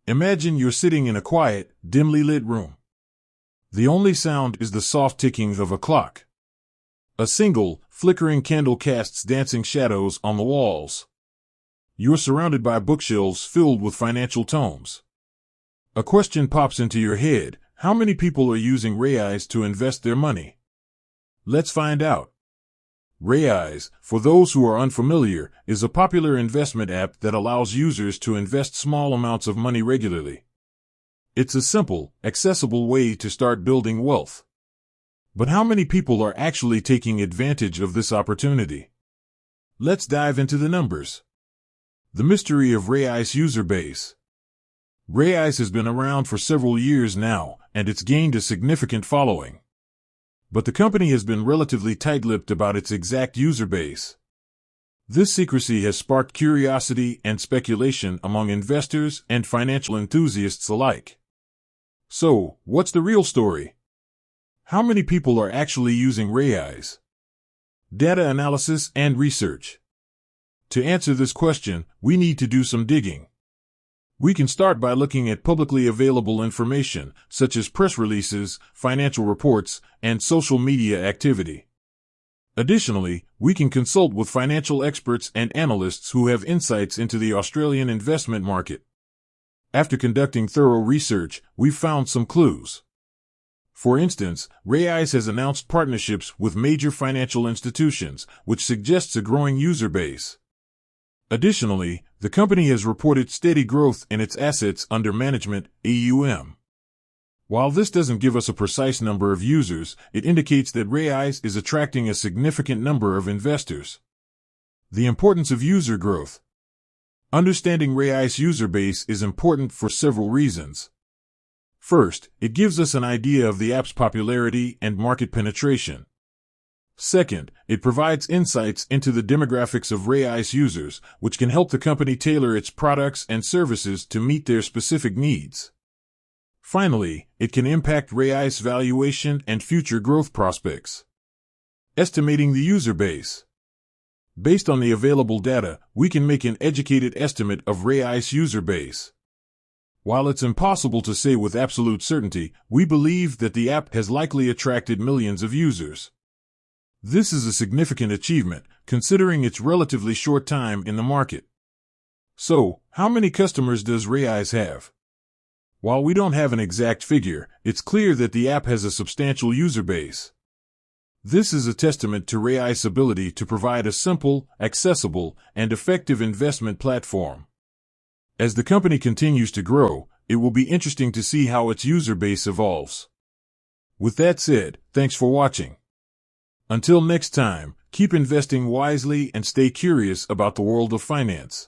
Imagine you're sitting in a quiet, dimly lit room. The only sound is the soft ticking of a clock. A single, flickering candle casts dancing shadows on the walls. You're surrounded by bookshelves filled with financial tomes. A question pops into your head: how many people are using Raiz to invest their money? Let's find out. Raiz, for those who are unfamiliar, is a popular investment app that allows users to invest small amounts of money regularly. It's a simple, accessible way to start building wealth. But how many people are actually taking advantage of this opportunity? Let's dive into the numbers. The mystery of Raiz user base. Raiz has been around for several years now, and it's gained a significant following. But the company has been relatively tight-lipped about its exact user base. This secrecy has sparked curiosity and speculation among investors and financial enthusiasts alike. So, what's the real story? How many people are actually using Raiz? Data analysis and research. To answer this question, we need to do some digging. We can start by looking at publicly available information, such as press releases, financial reports, and social media activity. Additionally, we can consult with financial experts and analysts who have insights into the Australian investment market. After conducting thorough research, we've found some clues. For instance, Raiz has announced partnerships with major financial institutions, which suggests a growing user base. Additionally, the company has reported steady growth in its assets under management, AUM. While this doesn't give us a precise number of users, it indicates that Raiz is attracting a significant number of investors. The importance of user growth. Understanding Raiz user base is important for several reasons. First, it gives us an idea of the app's popularity and market penetration. Second, it provides insights into the demographics of Raiz users, which can help the company tailor its products and services to meet their specific needs. Finally, it can impact Raiz valuation and future growth prospects. Estimating the user base. Based on the available data, we can make an educated estimate of Raiz user base. While it's impossible to say with absolute certainty, we believe that the app has likely attracted millions of users. This is a significant achievement, considering its relatively short time in the market. So, how many customers does Raiz have? While we don't have an exact figure, it's clear that the app has a substantial user base. This is a testament to Raiz's ability to provide a simple, accessible, and effective investment platform. As the company continues to grow, it will be interesting to see how its user base evolves. With that said, thanks for watching. Until next time, keep investing wisely and stay curious about the world of finance.